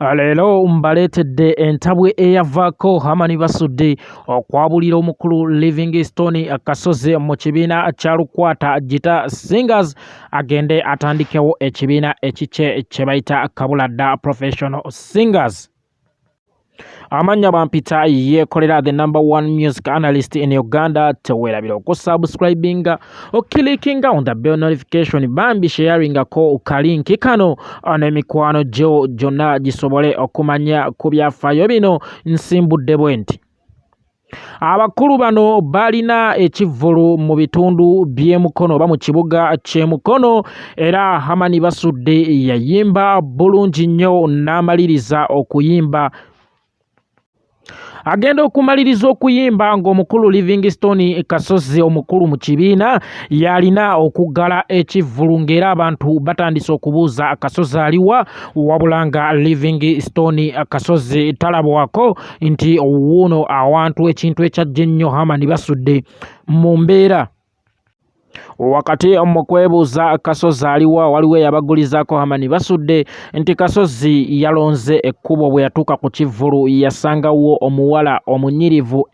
Leero mbaletedde entabwe eyavaako Hamani Basudde okwabulira omukulu Livingstone Kasozi mu kibiina kya Lukwata Gita Singers agende atandikewo ekibiina ekikye kye bayita Kabuladda Professional Singers. Amanya bampita yekolera the #1 music analyst in Uganda. Tewerabira okusubscribinga okilikinga on the bell notification bambi sharinga ko kalinki kano n'emikwano gyo gyonna gisobole okumanya ku byafaayo bino nsimbudde bwenti. Abakulu bano balina ekivvulu mu bitundu by'Emukono oba mu kibuga ky'Emukono era Hamani Basudde yayimba bulungi nnyo n'amaliriza okuyimba. Agenda okumaliriza okuyimba ng'omukulu Livingstone Kasozi omukulu mu kibiina yalina okuggala ekivvulu ng'era abantu batandise okubuuza Kasozi aliwa wabula nga Livingstone Kasozi talabwako nti wuuno awantu ekintu ekyajja ennyo Hamani Basudde mu mbeera. Wakati mu kwebuuza Kasozi aliwa waliwo eyabagulizaako Hamani Basudde nti Kasozi yalonze ekkubo bwe yatuuka ku kivvulu yasangawo omuwala omunyirivu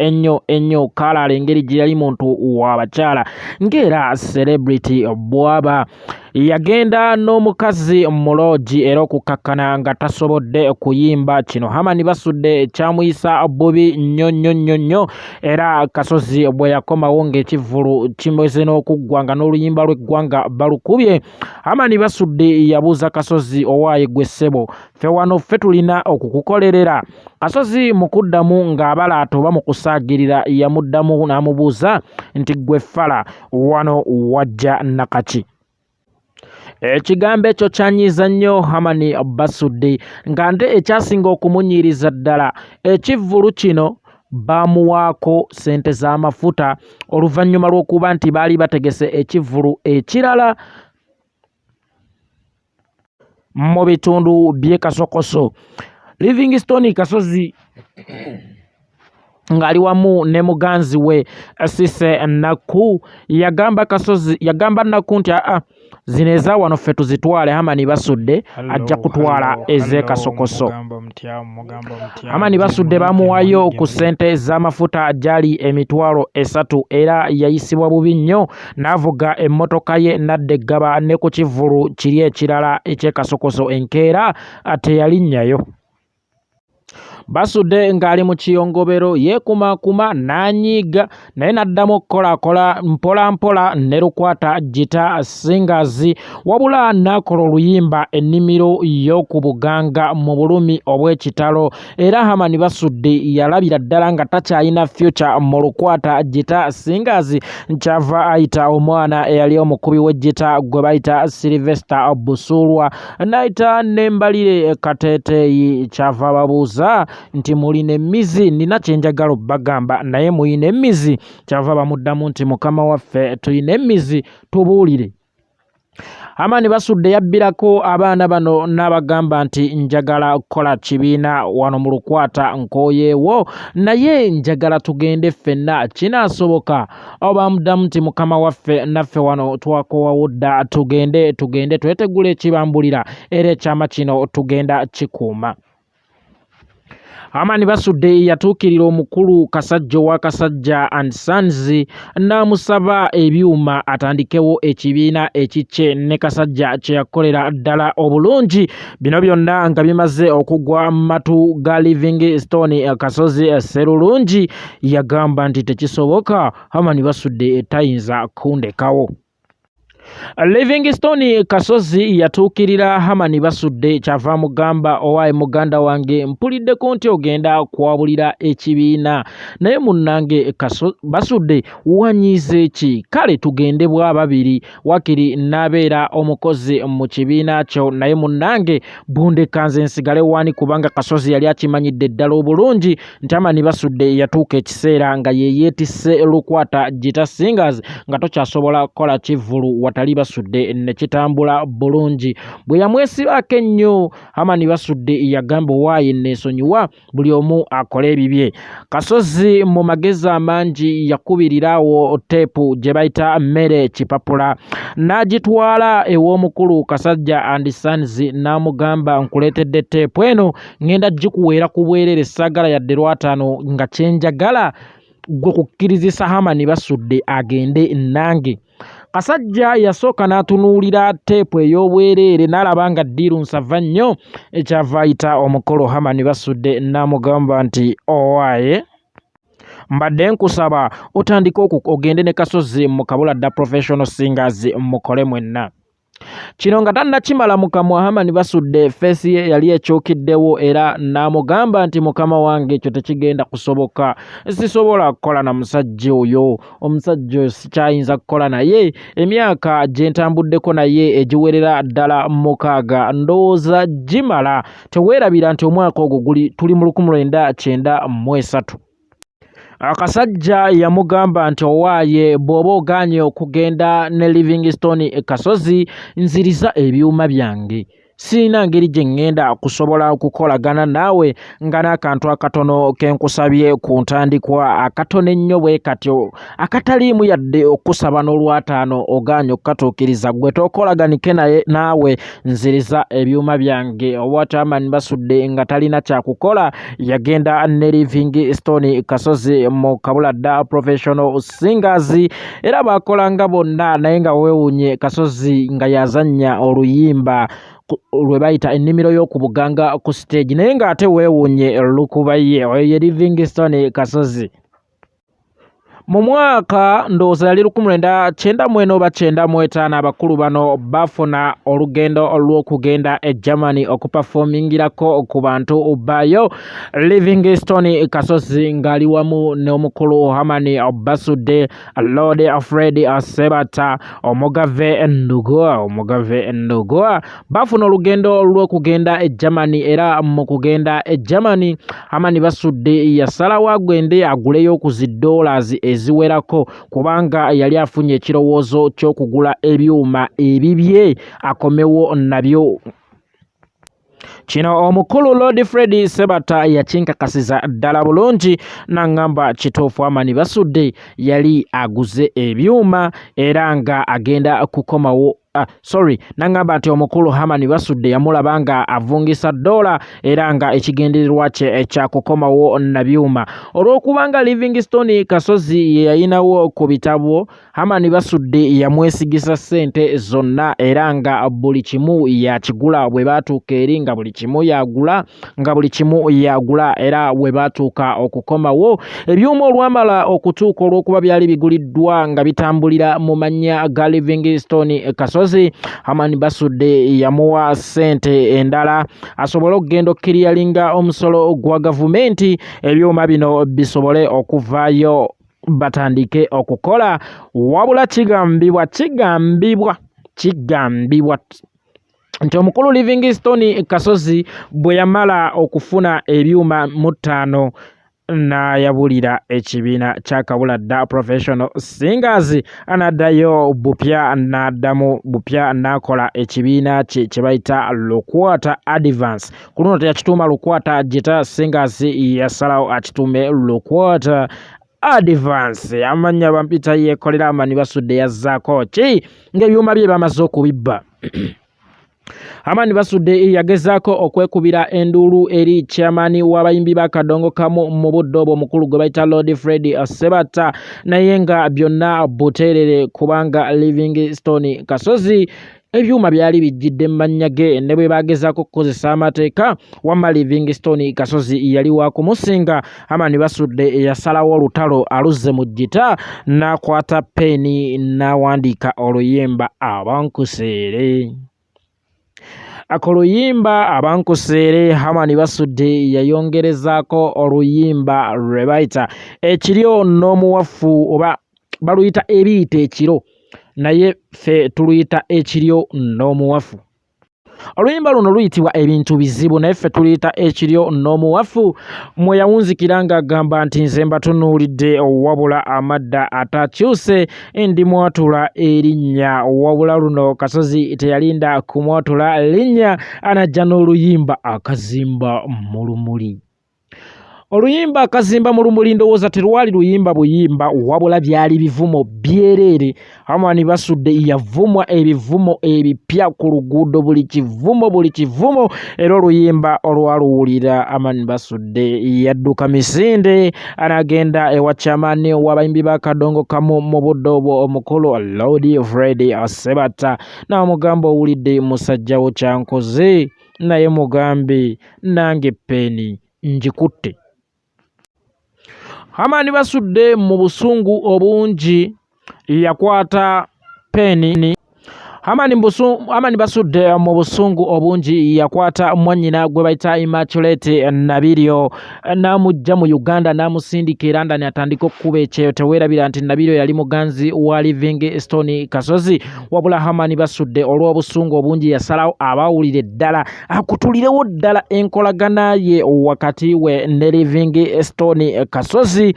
ennyo kalaala engeri gye yali muntu w'abakyala ng'era celebrity bw'aba. Yagenda n'omukazi mu loogi era okukkakkana nga tasobodde kuyimba. Kino Hamani Basudde kyamuyisa bubi nnyo era Kasozi bwe yakomawo ng'ekivvulu kimeze n'okuggwa nga n'oluyimba lw'eggwanga balukubye. Hamani Basudde yabuuza Kasozi owaaye ggwe ssebo ffe wano ffe tulina okukukolerera. Kasozi mu kuddamu ng'abalaato oba mu kusaagirira yamuddamu n'amubuuza nti ggwe ffala wano wajja nakaki. Ekigambo ekyo kyanyiiza nnyo Hamani Basudde nga nte ekyasinga okumunyiriza ddala ekivvulu kino baamuwaako ssente z'amafuta oluvannyuma lw'okuba nti baali bategese ekivvulu ekirala mu bitundu by'e Kasokoso. Livingstone Kasozi ng'ali wamu ne muganzi we Cissy Nakku yagamba Nakku nti zino eza wano ffe tuzitwale Hamani Basudde ajja kutwala ez'e Kasokoso. Hamani Basudde bamuwayo ku ssente z'amafuta gyali emitwalo 3 era yayisibwa bubi nnyo n'avuga emmotoka ye n'adda eggaba ne ku kivvulu kiri ekirala eky'e Kasokoso enkeera teyalinnyayo. Basudde ng'ali mu kiyongobero yeekumaakuma n'anyiiga naye n'addamu okukolaakola mpola ne Lukwata Gita Singers wabula n'akola oluyimba ennimiro y'oku Buganga mu bulumi obw'ekitalo era Hamani Basudde yalabira ddala nga takyalina future mu Lukwata Gita Singers nkyava ayita omwana eyali omukubi w'egita gwe bayita Sylvester Busulwa n'ayita n'embalire Kateeteeyi kyava babuuza nti mulina emmizi nina kyenjagala obbagamba naye muyina emmizi kyava bamuddamu nti mukama waffe tulina emmizi tubuulire. Hamani Basudde yabbirako abaana bano n'abagamba nti njagala kukola kibiina wano mu Lukwata nkooyeewo naye njagala tugende ffenna kinaasoboka. Bamuddamu nti mukama waffe naffe wano twakoowawo dda tugende twetegule ekibambulira era ekyama kino tugenda kikuuma. Hamani Basudde yatuukirira omukulu Kasajja owa Kasajja and Sons n'amusaba ebyuma atandikewo ekibiina ekikye ne Kasajja kye yakolera ddala obulungi. Bino byonna nga bimaze okugwa mu matu ga Livingstone Kasozi Sserulungi yagamba nti tekisoboka Hamani Basudde tayinza kundekawo. Livingstone Kasozi yatuukirira Hamani Basudde kyava mugamba owaaye muganda wange mpuliddeko nti ogenda kwabulira ekibiina naye munnange Basudde wanyiize ki kale tugende bwa babiri wakiri n'abeera omukozi mu kibiina kyo naye munnange bundeka nze nsigale wani kubanga Kasozi yali akimanyidde ddala obulungi nti Hamani Basudde yatuuka ekiseera nga ye yeetisse Lukwata Gita Singers nga tokyasobola kukola kivvulu Batali Basudde ne kitambula bulungi bwe yamwesibako ennyo Hamani Basudde yagamba waayi neesonyiwa buli omu akole ebibye. Kasozi mu magezi amangi yakubiriraawo teepu gye bayita mmere kipapula n'agitwala ew'omukulu Kasajja and Sons n'amugamba nkuleetedde teepu eno ngenda gikuweera ku bwereere saagala yadde lwataano nga kyenjagala gwe kukkirizisa Hamani Basudde agende nange. Kasajja yasooka n'atunuulira teepu ey'obwereere n'alaba nga ddiiru nsava nnyo ekyava ayita omukulu Hamani Basudde n'amugamba nti owaaye mbadde nkusaba otandika ogende ne Kasozi mu Kabuladda Professional Singers mukole mwenna. Kino nga tannakimala mu kamwa Hamani Basudde feesi ye yali ekyukiddewo era n'amugamba nti mukama wange ekyo tekigenda kusoboka, sisobola kukola na musajja oyo, omusajja oyo sikyayinza kukola naye, emyaka gye ntambuddeko naye egiwerera ddala 6 ndowooza gimala, teweerabira nti omwaka ogwo tuli mu 1993. Akasajja yamugamba nti owaaye bw'oba ogaanye okugenda ne Livingstone Kasozi nziriza ebyuma byange, sirina ngeri gye ŋŋenda kusobola okukolagana naawe nga n'akantu akatono ke nkusabye ku ntandikwa akatono ennyo bwe katyo akataliimu yadde okusaba n'olwataano ogaanye okukatuukiriza gwe tookolaganike naawe nziriza ebyuma byange. Obwatyo Hamani Basudde nga talina kyakukola yagenda ne Livingstone Kasozi mu Kabuladda Professional Singers era baakolanga bonna naye nga weewuunye Kasozi nga yazannya oluyimba lwe bayita ennimiro y'oku Buganga ku stage naye ng'ate weewuunye lukuba ye oyo ye Livingstone Kasozi. Mu mwaka ndowooza yali 1994 oba 95 abakulu bano bafuna olugendo olw'okugenda e Germany okupafomingirako ku bantu bayo. Livingstone Kasozi ng'ali wamu n'omukulu Hamani Basudde, Lord Fred Sebatta, Omugave Ndugwa bafuna olugendo olw'okugenda e Germany era mu kugenda e Germany Hamani Basudde yasalawo agende aguleyo ku $, eziwerako kubanga yali afunye ekirowoozo ky'okugula ebyuma ebibye akomewo nabyo. Kino omukulu Lord Fred Sebatta yakinkakasiza ddala bulungi n'aŋŋamba kituufu Hamani Basudde yali aguze ebyuma era nga agenda kukomawo n'aŋŋamba nti omukulu Hamani Basudde yamulaba nga avungisa $, era nga ekigendererwa kye ekyakukomawo na byuma. Olw'okubanga Livingstone Kasozi ye yayinawo ku bitabo, Hamani Basudde yamwesigisa ssente zonna era nga buli kimu yakigula bwe baatuuka eri nga buli kimu yagula era bwe baatuuka okukomawo ebyuma olwamala okutuuka olw'okuba byali biguliddwa nga bitambulira mu mannya ga Livingstone Kasozi, Hamani Basudde yamuwa ssente endala asobole okugenda okkiriyalinga omusolo gwa gavumenti ebyuma bino bisobole okuvaayo batandike okukola. Wabula kigambibwa nti omukulu Livingstone Kasozi bwe yamala okufuna ebyuma mu 5 n'ayabulira ekibiina kya Kabuladda Professional Singers anaddayo bupya n'akola ekibiina kye bayita Lukwata Advance. Ku luno teyakituuma Lukwata Gita Singers, yasalawo akituume Lukwata Advance. Amannya bampita yeekolera Hamani Basudde yazzaako ki ng'ebyuma bye bamaze okubibba. Hamani Basudde yagezaako okwekubira enduulu eri chairman w'abayimbi ba Kadongo Kamu mu budde obwo omukulu gwe bayita Lord Fred Sebatta, naye nga byonna buteerere kubanga Livingstone Kasozi ebyuma byali bijjidde mu mannya ge ne bwe bagezaako okukozesa amateeka wamma Livingstone Kasozi yali wa kumusinga. Hamani Basudde yasalawo olutalo aluzze mu gita n'akwata peeni n'awandiika oluyimba abankuseere. Akoluyimba abankuseere Hamani Basudde yayongerezaako oluyimba lwe bayita ekiryo n'omuwafu oba baluyita ebiyita ekiro naye ffe tuluyita ekiryo n'omuwafu. oluyimba luno luyitibwa ebintu bizibu naye ffe tuliyita ekiryo n'omuwafu mwe yawunzikira ng'agamba nti nze mbatunuulidde wabula amadda atakyuse ndi mwatula erinnya wabula luno Kasozi teyalinda kumwatula linnya anajja n'oluyimba akazimba mu lumuli. Oluyimba akazimba mu lumuli ndowooza terwali luyimba buyimba wabula byali bivumo byereere. Amani Basudde yavumwa ebivumo ebipya ku luguudo buli kivumo era oluyimba olwaluwulira Amani Basudde yadduka misinde anagenda ewa kyamaani w'abayimbi ba Kadongo Kamu mu budde obwo omukulu Lord Fred Ssebatta n'amugamba owulidde musajjawo kyankoze naye mugambe nange peeni njikutte. Amani Basudde mu busungu obungi yakwata peeni. Amani Basudde mu busungu obungi yakwata mwannyina gwe bayita Immaculate Nabiryo n'amujja mu Uganda n'amusindika era ndani atandika okukuba ekyeyo. Teweerabira nti Nabiryo yali muganzi wa Livingstone Kasozi wabula Amani Basudde olw'obusungu obungi yasalawo abawulire ddala akutulirewo ddala enkolagana ye wakati we ne Livingstone Kasozi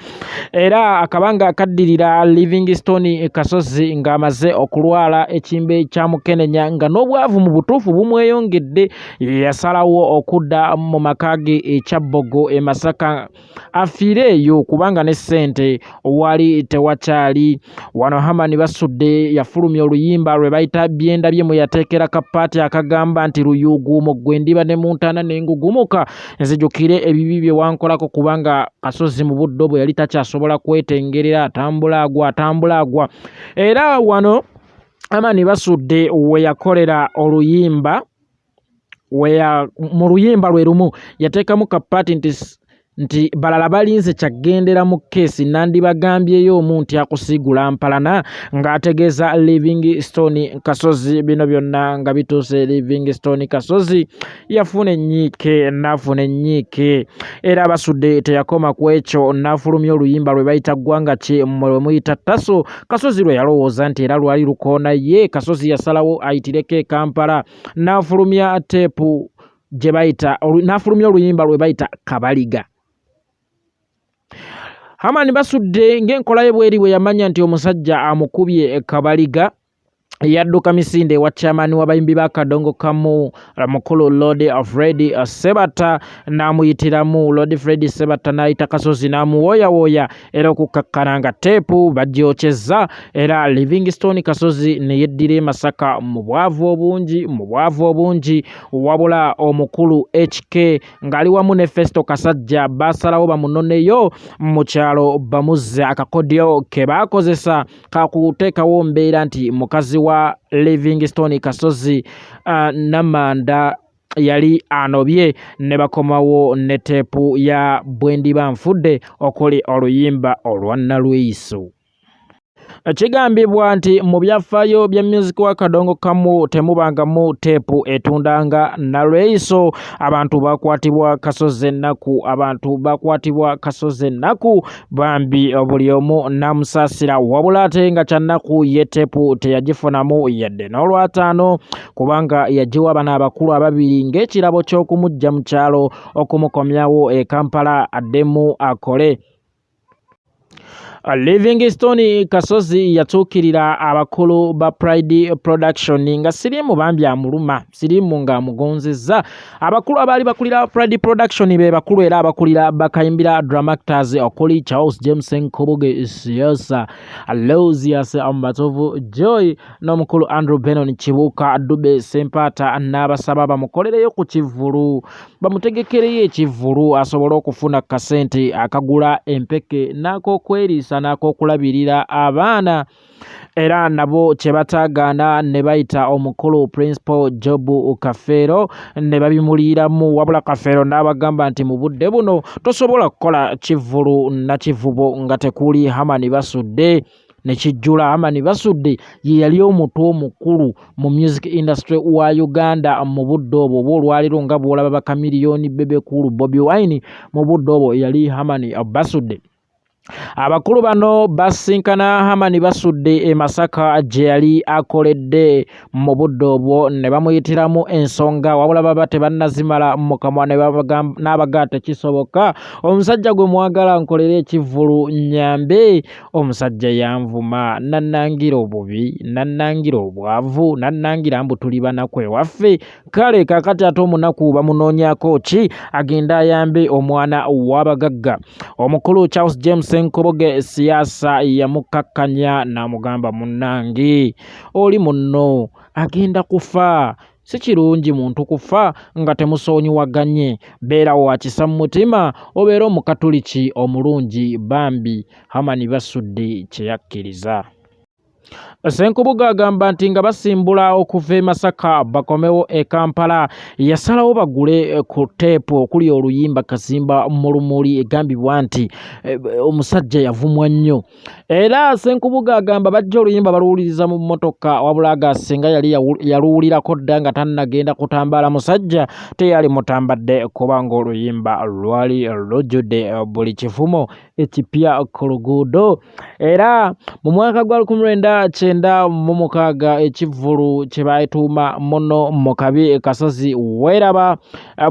era akabanga akaddirira Livingstone Kasozi ng'amaze okulwala ekimbe kyamukenenya nga n'obwavu mu butuufu bumweyongedde yasalawo okudda mu maka ge ekyabbogo e Masaka afiireeyo kubanga ne ssente wali tewakyali. Wano Amani Basudde yafulumya oluyimba lwe bayita byenda bye mwe yateekera kapaati akagamba nti luyuuguumo gwe ndiba ne muntana n'engugumuka nzijukire ebibi bye wankolako kubanga Kasozi mu budde obwo yali takyasobola kwetengerera atambula agwa era wano Amani Basudde we yakolera oluyimba mu luyimba lwe lumu yateekamu kapaati nti balala balinze kyagendera mu keesi nandibagambyeyo omuntu akusigula mpalana ng'ategeeza Livingstone Kasozi. Bino byonna nga bituuse Livingstone Kasozi yafuna ennyiike n'afuna ennyiike era Basudde teyakoma ku ekyo n'afulumya oluyimba lwe bayita ggwanga ki lwe muyita Tasso. Kasozi lwe yalowooza nti era lwali lukoona ye Kasozi yasalawo ayitireko e Kampala n'afulumya teepu gye bayita n'afulumya oluyimba lwe bayita Kabaliga. Amani Basudde ng'enkola ye bweri bwe yamanya nti omusajja amukubye Kabaliga yadduka misinde ewa kyamaani w'abayimbi ba Kadongo Kamu mukulu Lord Fred Ssebatta n'amuyitiramu. Lord Fred Ssebatta n'ayita Kasozi n'amuwooyawooya era okukkakkana nga teepu bagyokyezza era Livingstone Kasozi ne yeddira e Masaka mu bwavu obungi wabula omukulu HK ng'ali wamu ne Festo Kasajja basalawo bamunoneyo mu kyalo bamuzze akakodyo ke baakozesa kakuteekawo mbeera nti mukazi wa Livingstone Kasozi Namanda yali anobye ne bakomawo ne teepu ya bwendiba nfudde okuli oluyimba olwa Nalweyiso. Kigambibwa nti mu byafaayo bya music wa Kadongo Kamu temubangamu teepu etundanga Nalweyiso. Abantu bakwatibwa Kasozi ennaku bambi buli omu namusaasira wabula ate nga kyannaku ye teepu teyagifunamu yadde n'olwataano kubanga yagiwa bano abakulu ababiri ng'ekirabo ky'okumujja mu kyalo okumukomyawo e Kampala addemu akole. Livingstone Kasozi yatuukirira abakulu ba Pride Production nga siriimu bambi amuluma siriimu ng'amugonzezza. Abakulu abaali bakulira Pride Production be bakulu era abakulira bakayimbira Drama Actors okuli Charles James Nkoboge Siasa Aloysius Ambatovu Joy n'omukulu Andrew Benon Kibuuka Dube Sempata n'abasaba bamukolereyo ku kivvulu bamutegekereyo ekivvulu asobole okufuna kasente akagula empeke n'ak'okweriisa n'ak'okulabirira abaana era nabo kye bataagaana ne bayita omukulu Principal Job Kafeero ne babimuliramu wabula Kafeero n'abagamba nti mu budde buno tosobola kukola kivvulu na kivubo nga tekuli Amani Basudde ne kijjula. Amani Basudde ye yali omuntu omukulu mu music industry wa Uganda mu budde obwo olwaliro nga bw'olaba bakamiliyoni Bebe Cool Bobi Wine mu budde obwo yali Amani Basudde. Abakulu bano basinkana Hamani Basudde e Masaka gye yali akoledde mu budde obwo ne bamuyitiramu ensonga wabula baba tebannazimala mu kamwa n'abagaa tekisoboka omusajja gwe mwagala nkolera ekivvulu nnyambe omusajja yanvuma nannangira obubi nannangira obwavu nannangira mbu tuli banaku ewaffe kale kakati ate omunaku bamunoonyako ki agenda ayambe omwana w'abagagga. Omukulu Charles James Nkoboge siyaasa yamukakkanya n'amugamba munnange oli munno agenda kufa si kirungi muntu kufa nga temusoonyiwaganye beerawo wakisa mu mutima obeera omukatuliki omulungi bambi. Hamani Basudde kye yakkiriza. Ssenkubuga agamba nti nga basimbula okuva e Masaka bakomewo e Kampala yasalawo bagule ku teepu okuli oluyimba Kazimba mu Lumuli egambibwa nti omusajja yavumwa nnyo era Ssenkubuga agamba bajja oluyimba baluwuliriza mu mmotoka wabula agasinga yali yaluwulirako dda nga tannagenda kutambaala musajja teyali mutambadde kubanga oluyimba lwali lujjudde buli kivumo ekipya ku luguudo era mu mwaka gwa 1996 ekivvulu kye baatuuma muno mu kabi Kasozi Weraba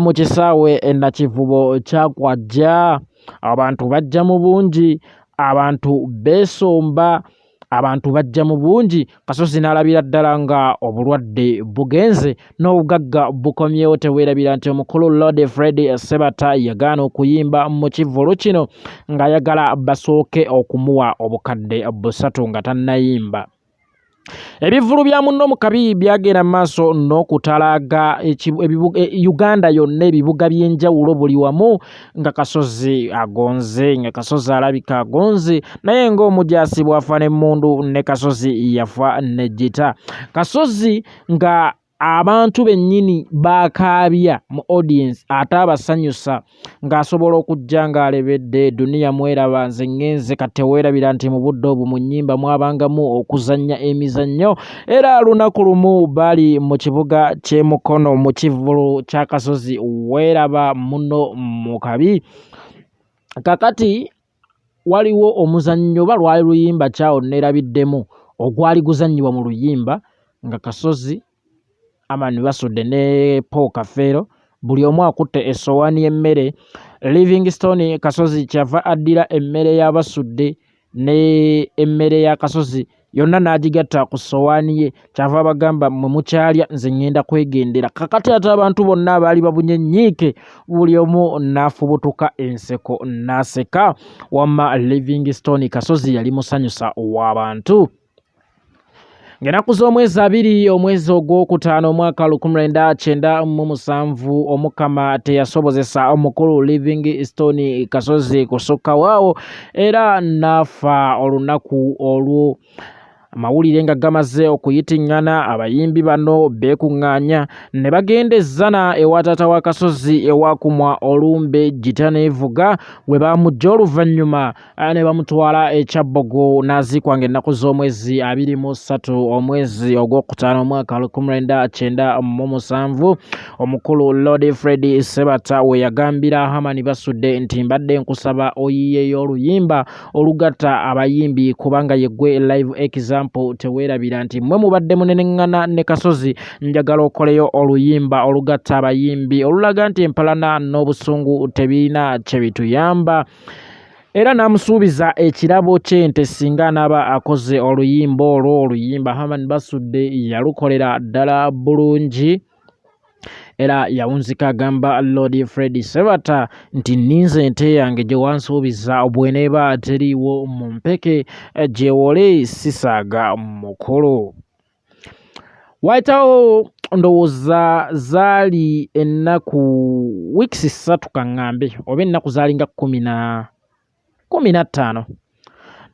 mu kisaawe Nakivubo kyakwajja abantu bajja mu bungi abantu beesomba abantu bajja mu bungi Kasozi n'alabira ddala nga obulwadde bugenze n'obugagga bukomyewo teweerabira nti omukulu Lord Fred Sebata yagaana okuyimba mu kivvulu kino ng'ayagala basooke okumuwa obukadde 3 nga tannayimba. Ebivvulu bya munno mu kabi byagenda mu maaso n'okutalaaga Uganda yonna ebibuga by'enjawulo buli wamu nga Kasozi agonze nga Kasozi alabika agonze naye ng'omujaasi bw'afa n'emmundu ne Kasozi yafa n'ejjita. Kasozi nga abantu bennyini baakaabya mu audience ate abasanyusa ng'asobola okujja ng'alebedde duniya mweraba nze ngenze kati teweerabira nti mu budde obwo mu nnyimba mwabangamu okuzannya emizannyo era lunaku lumu baali mu kibuga ky'e Mukono mu kivvulu kya Kasozi Weraba muno mu kabi kakati waliwo omuzannyo oba lwali luyimba kyawo neerabiddemu ogwali guzannyibwa mu luyimba nga Kasozi Hamani Basudde ne Paul Kafeero buli omu akutte essowaani y'emmere. Livingstone Kasozi kyava addira emmere y'Abasudde ne emmere ya Kasozi yonna n'agigatta ku ssowaani ye kyava bagamba mwe mukyalya nze ngenda kwegendera. Kakati ate abantu bonna abaali babunyenyiike buli omu n'afubutuka enseko n'aseka wamma Livingstone Kasozi yali musanyusa w'abantu. Ng'ennaku z'omwezi 2 omwezi ogwokutaano omwaka 1997 Omukama teyasobozesa omukulu Livingstone Kasozi kusukka waawo era n'afa olunaku olwo. Amawulire nga gamaze okuyitiŋŋana abayimbi bano beekuŋŋaanya ne bagenda ezzana ewa taata wa Kasozi ewakumwa olumbe gita n'evuga we baamujja oluvannyuma ne bamutwala e Kyabbogo n'aziikwa ng'ennaku z'omwezi 23 omwezi ogwokutaano omwaka 1997 omukulu Lord Fred Sebata we yagambira Hamani Basudde nti mbadde nkusaba oyiyeyo oluyimba olugatta abayimbi kubanga yeggwe live example teweerabira nti mmwe mubadde muneneŋŋana ne Kasozi njagala okoleyo oluyimba olugatta abayimbi olulaga nti empalana n'obusungu tebirina kye bituyamba era n'amusuubiza ekirabo kye nti singa anaaba akoze oluyimba olwo oluyimba Hamani Basudde yalukolera ddala bulungi era yawunzika agamba Lord Fred Sebata nti nninze ente yange gye wansuubiza bw'eneeba teriiwo mu mpeke gyewole sisaaga mukulu. Wayitawo ndowooza zaali ennaku weeks 3 kaŋŋambe oba ennaku zaalinga 15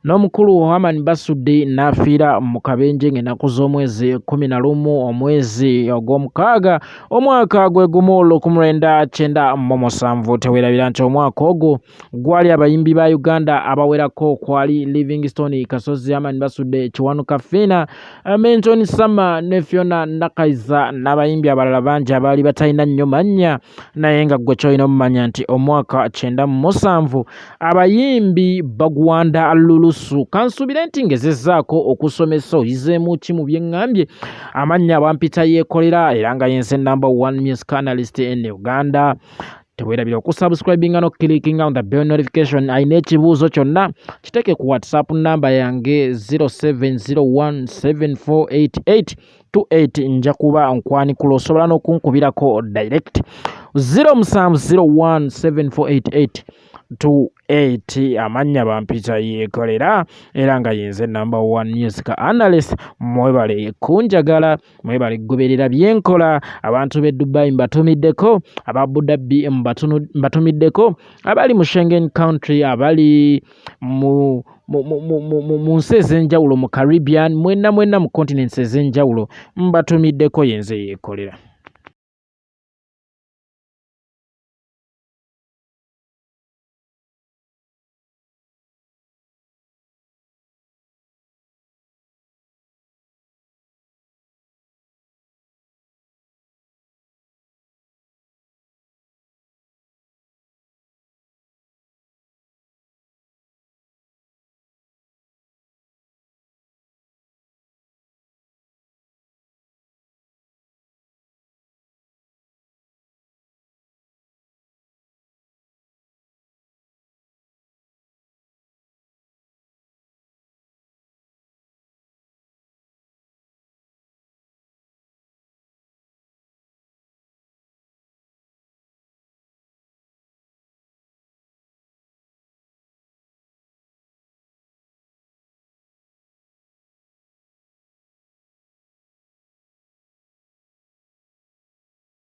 n'omukulu Hamani Basudde n'afiira mu kabenje ng'ennaku z'omwezi 11 omwezi ogw'omukaaga omwaka gwe gumu 1997. Teweerabira nti omwaka ogwo gwali abayimbi ba Uganda abawerako kwali Livingstone Kasozi, Hamani Basudde, Kiwanuka Fiina, Mention Sama ne Fiona Nakaiza n'abayimbi abalala bangi abaali batalina nnyo mannya, naye nga gwe kyolina omumanya nti omwaka 97 abayimbi Bagwanda Lulusu. Kansuubire nti ngezezzaako okusomesa oyizeemu ki mu bye ŋŋambye amannya Wampita yeekolera era nga yense number 1 music analyst in Uganda. Teweerabira okusubscribinga n'okkilikinga on the bell notification. Alina ekibuuzo kyonna kiteeke ku WhatsApp namba yange 0701748828. nja kuba nkwanikula, osobola n'okunkubirako direct 0701748828. amannya Wampita yeekolera era nga yenze number 1 music analyst. Mwebale kunjagala, mwebale kugoberera byenkola. Abantu b'e Dubai mbatumiddeko, aba Abu Dhabi mbatumiddeko, abali mu Schengen country, abali mu nsi ez'enjawulo mu Caribbean, mwenna mu continents ez'enjawulo mbatumiddeko, yenze yeekolera.